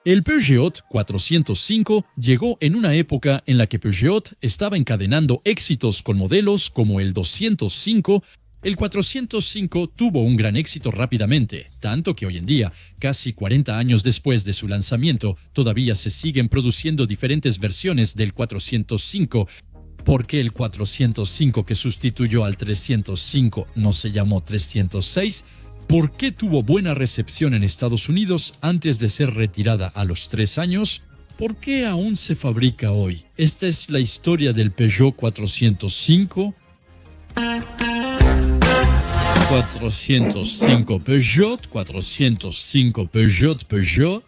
El Peugeot 405 llegó en una época en la que Peugeot estaba encadenando éxitos con modelos como el 205. El 405 tuvo un gran éxito rápidamente, tanto que hoy en día, casi 40 años después de su lanzamiento, todavía se siguen produciendo diferentes versiones del 405. ¿Por qué el 405 que sustituyó al 305 no se llamó 306? ¿Por qué tuvo buena recepción en Estados Unidos antes de ser retirada a los 3 años? ¿Por qué aún se fabrica hoy? Esta es la historia del Peugeot 405. 405 Peugeot, 405 Peugeot.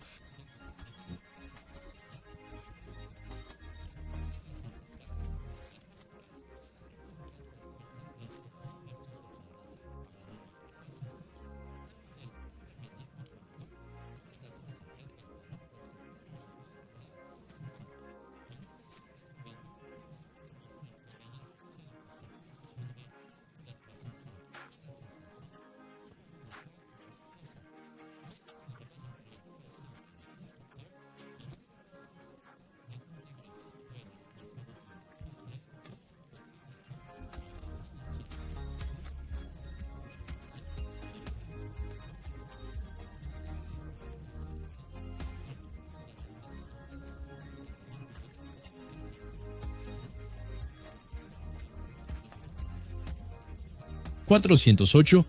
408.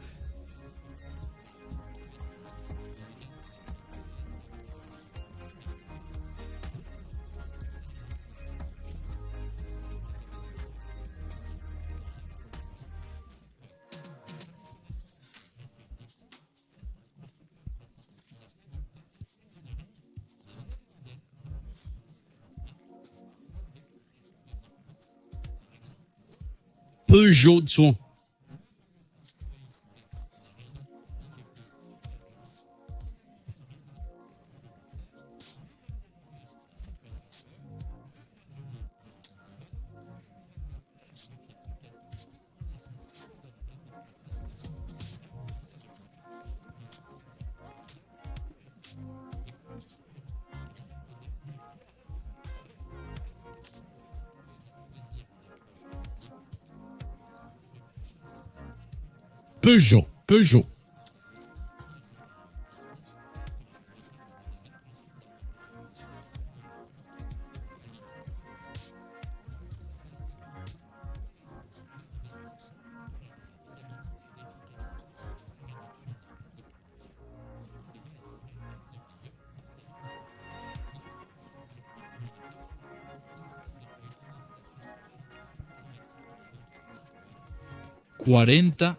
Peugeot. Peugeot. Cuarenta.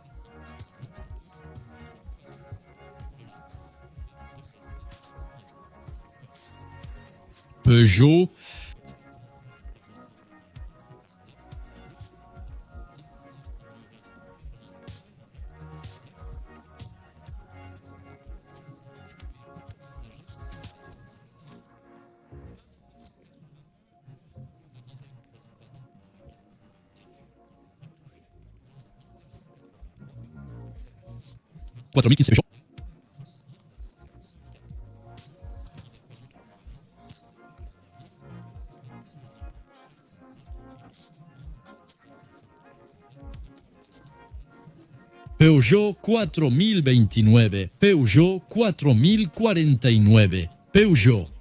Peugeot. Peugeot. Peugeot 4029, Peugeot 4049, Peugeot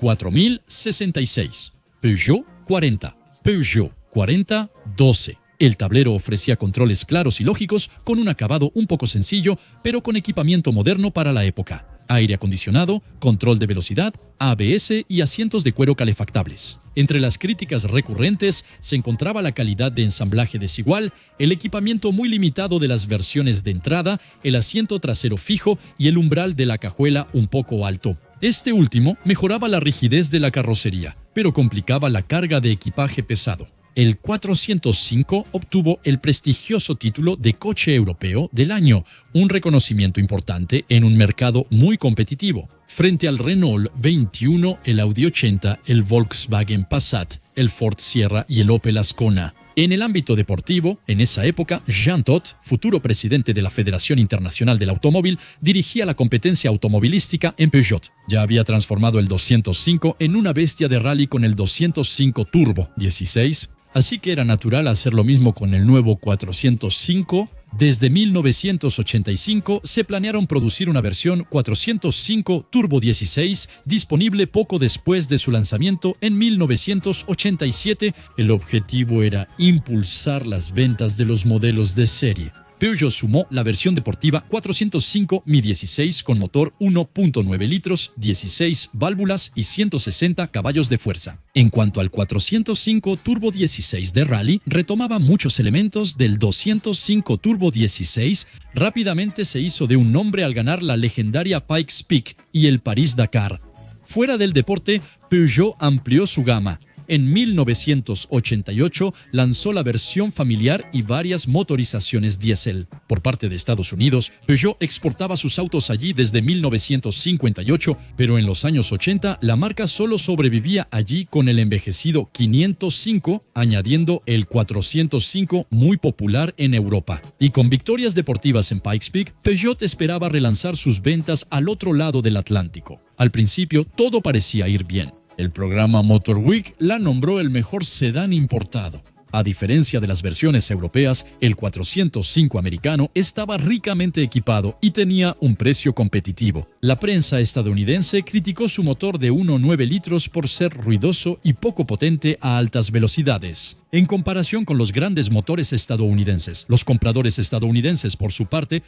4066, Peugeot 40, Peugeot 4012. El tablero ofrecía controles claros y lógicos con un acabado un poco sencillo, pero con equipamiento moderno para la época. Aire acondicionado, control de velocidad, ABS y asientos de cuero calefactables. Entre las críticas recurrentes se encontraba la calidad de ensamblaje desigual, el equipamiento muy limitado de las versiones de entrada, el asiento trasero fijo y el umbral de la cajuela un poco alto. Este último mejoraba la rigidez de la carrocería, pero complicaba la carga de equipaje pesado. El 405 obtuvo el prestigioso título de Coche Europeo del Año, un reconocimiento importante en un mercado muy competitivo. Frente al Renault 21, el Audi 80, el Volkswagen Passat, el Ford Sierra y el Opel Ascona. En el ámbito deportivo, en esa época, Jean Todt, futuro presidente de la Federación Internacional del Automóvil, dirigía la competencia automovilística en Peugeot. Ya había transformado el 205 en una bestia de rally con el 205 Turbo 16, así que era natural hacer lo mismo con el nuevo 405. Desde 1985 se planearon producir una versión 405 Turbo 16 disponible poco después de su lanzamiento en 1987. El objetivo era impulsar las ventas de los modelos de serie. Peugeot sumó la versión deportiva 405 Mi 16 con motor 1.9 litros, 16 válvulas y 160 caballos de fuerza. En cuanto al 405 Turbo 16 de Rally, retomaba muchos elementos del 205 Turbo 16. Rápidamente se hizo de un nombre al ganar la legendaria Pikes Peak y el París-Dakar. Fuera del deporte, Peugeot amplió su gama. En 1988 lanzó la versión familiar y varias motorizaciones diésel. Por parte de Estados Unidos, Peugeot exportaba sus autos allí desde 1958, pero en los años 80 la marca solo sobrevivía allí con el envejecido 505, añadiendo el 405 muy popular en Europa. Y con victorias deportivas en Pikes Peak, Peugeot esperaba relanzar sus ventas al otro lado del Atlántico. Al principio todo parecía ir bien. El programa Motor Week la nombró el mejor sedán importado. A diferencia de las versiones europeas, el 405 americano estaba ricamente equipado y tenía un precio competitivo. La prensa estadounidense criticó su motor de 1.9 litros por ser ruidoso y poco potente a altas velocidades. En comparación con los grandes motores estadounidenses, los compradores estadounidenses, por su parte,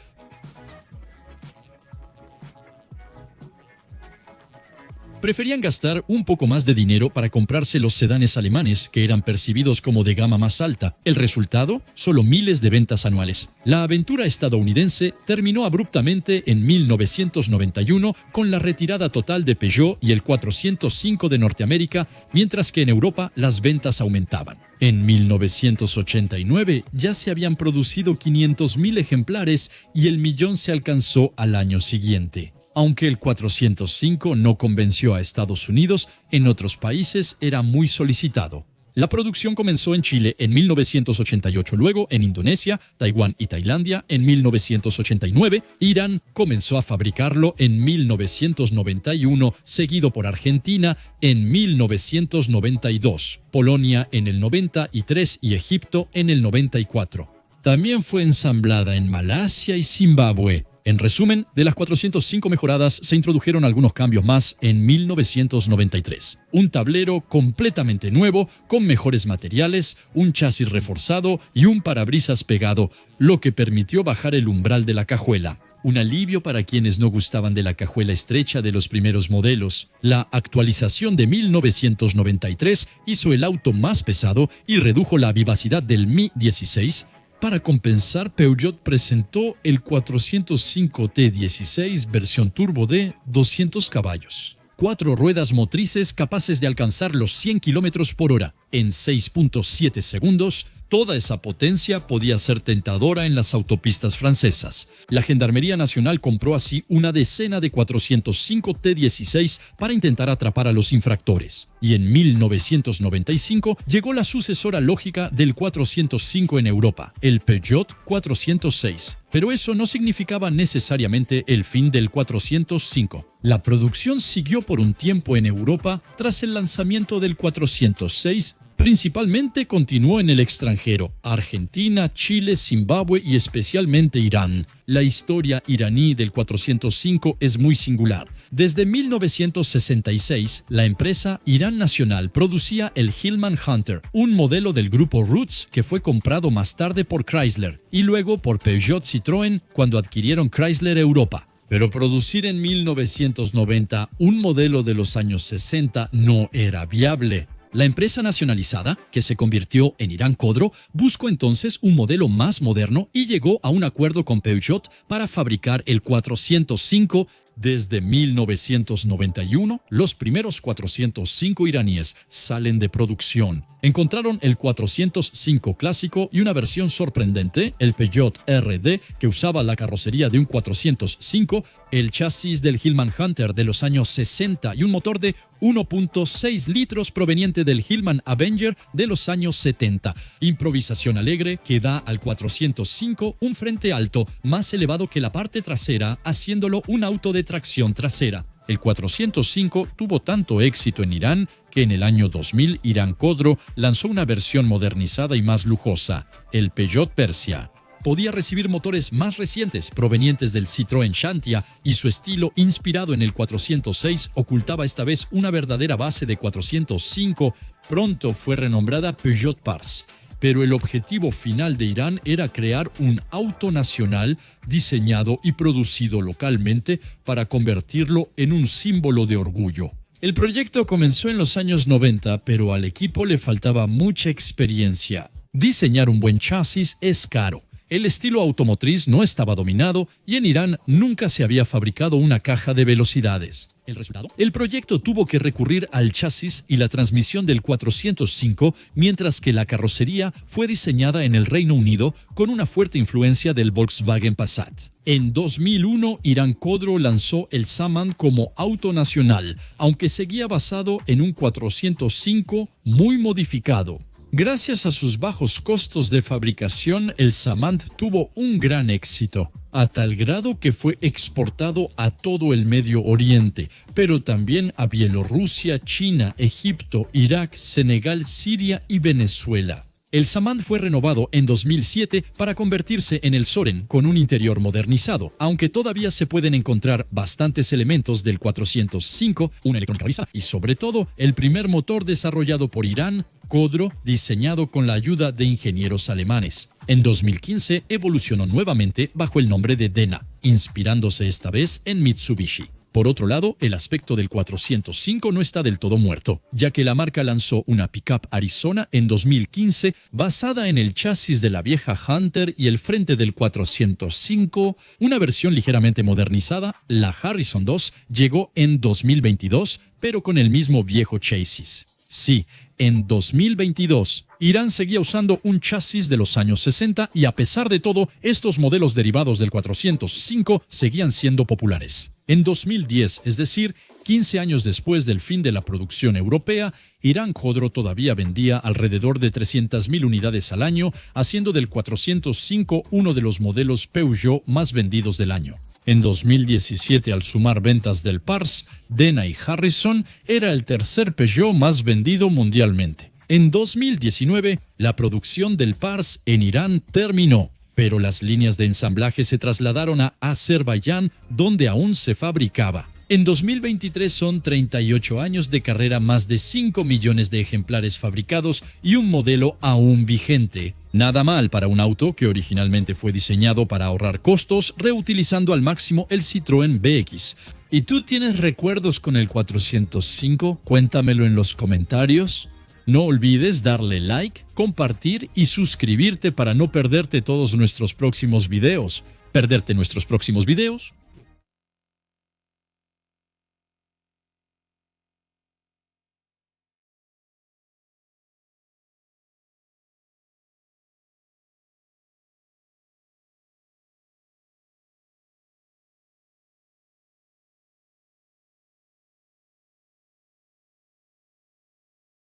preferían gastar un poco más de dinero para comprarse los sedanes alemanes, que eran percibidos como de gama más alta. El resultado, solo miles de ventas anuales. La aventura estadounidense terminó abruptamente en 1991 con la retirada total de Peugeot y el 405 de Norteamérica, mientras que en Europa las ventas aumentaban. En 1989 ya se habían producido 500.000 ejemplares y el millón se alcanzó al año siguiente. Aunque el 405 no convenció a Estados Unidos, en otros países era muy solicitado. La producción comenzó en Chile en 1988, luego en Indonesia, Taiwán y Tailandia en 1989. Irán comenzó a fabricarlo en 1991, seguido por Argentina en 1992, Polonia en el 93 y Egipto en el 94. También fue ensamblada en Malasia y Zimbabue. En resumen, de las 405 mejoradas se introdujeron algunos cambios más en 1993. Un tablero completamente nuevo, con mejores materiales, un chasis reforzado y un parabrisas pegado, lo que permitió bajar el umbral de la cajuela. Un alivio para quienes no gustaban de la cajuela estrecha de los primeros modelos. La actualización de 1993 hizo el auto más pesado y redujo la vivacidad del Mi 16. Para compensar, Peugeot presentó el 405 T16 versión turbo de 200 caballos. 4 ruedas motrices capaces de alcanzar los 100 km por hora en 6.7 segundos. Toda esa potencia podía ser tentadora en las autopistas francesas. La Gendarmería Nacional compró así una decena de 405 T16 para intentar atrapar a los infractores. Y en 1995 llegó la sucesora lógica del 405 en Europa, el Peugeot 406. Pero eso no significaba necesariamente el fin del 405. La producción siguió por un tiempo en Europa tras el lanzamiento del 406. Principalmente continuó en el extranjero, Argentina, Chile, Zimbabue y especialmente Irán. La historia iraní del 405 es muy singular. Desde 1966, la empresa Irán Nacional producía el Hillman Hunter, un modelo del grupo Roots que fue comprado más tarde por Chrysler y luego por Peugeot Citroën cuando adquirieron Chrysler Europa. Pero producir en 1990 un modelo de los años 60 no era viable. La empresa nacionalizada, que se convirtió en Irán Khodro, buscó entonces un modelo más moderno y llegó a un acuerdo con Peugeot para fabricar el 405 Desde 1991, los primeros 405 iraníes salen de producción. Encontraron el 405 clásico y una versión sorprendente, el Peugeot RD, que usaba la carrocería de un 405, el chasis del Hillman Hunter de los años 60 y un motor de 1.6 litros proveniente del Hillman Avenger de los años 70. Improvisación alegre que da al 405 un frente alto más elevado que la parte trasera, haciéndolo un auto de tracción trasera. El 405 tuvo tanto éxito en Irán que en el año 2000 Iran Khodro lanzó una versión modernizada y más lujosa, el Peugeot Persia. Podía recibir motores más recientes provenientes del Citroën Xantia y su estilo inspirado en el 406 ocultaba esta vez una verdadera base de 405. Pronto fue renombrada Peugeot Pars. Pero el objetivo final de Irán era crear un auto nacional diseñado y producido localmente para convertirlo en un símbolo de orgullo. El proyecto comenzó en los años 90, pero al equipo le faltaba mucha experiencia. Diseñar un buen chasis es caro. El estilo automotriz no estaba dominado y en Irán nunca se había fabricado una caja de velocidades. ¿El resultado? El proyecto tuvo que recurrir al chasis y la transmisión del 405, mientras que la carrocería fue diseñada en el Reino Unido con una fuerte influencia del Volkswagen Passat. En 2001, Iran Khodro lanzó el Samand como auto nacional, aunque seguía basado en un 405 muy modificado. Gracias a sus bajos costos de fabricación, el Samand tuvo un gran éxito, a tal grado que fue exportado a todo el Medio Oriente, pero también a Bielorrusia, China, Egipto, Irak, Senegal, Siria y Venezuela. El Samand fue renovado en 2007 para convertirse en el Soren con un interior modernizado, aunque todavía se pueden encontrar bastantes elementos del 405, una electrónica y sobre todo el primer motor desarrollado por Iran Khodro, diseñado con la ayuda de ingenieros alemanes. En 2015 evolucionó nuevamente bajo el nombre de Dena, inspirándose esta vez en Mitsubishi. Por otro lado, el aspecto del 405 no está del todo muerto, ya que la marca lanzó una pickup Arizona en 2015 basada en el chasis de la vieja Hunter y el frente del 405. Una versión ligeramente modernizada, la Harrison 2, llegó en 2022, pero con el mismo viejo chasis. Sí, en 2022, Irán seguía usando un chasis de los años 60 y a pesar de todo, estos modelos derivados del 405 seguían siendo populares. En 2010, es decir, 15 años después del fin de la producción europea, Iran Khodro todavía vendía alrededor de 300.000 unidades al año, haciendo del 405 uno de los modelos Peugeot más vendidos del año. En 2017, al sumar ventas del Pars, Dena y Harrison, era el tercer Peugeot más vendido mundialmente. En 2019, la producción del Pars en Irán terminó, pero las líneas de ensamblaje se trasladaron a Azerbaiyán, donde aún se fabricaba. En 2023 son 38 años de carrera, más de 5 millones de ejemplares fabricados y un modelo aún vigente. Nada mal para un auto que originalmente fue diseñado para ahorrar costos, reutilizando al máximo el Citroën BX. ¿Y tú tienes recuerdos con el 405? Cuéntamelo en los comentarios. No olvides darle like, compartir y suscribirte para no perderte todos nuestros próximos videos. ¿Perderte nuestros próximos videos?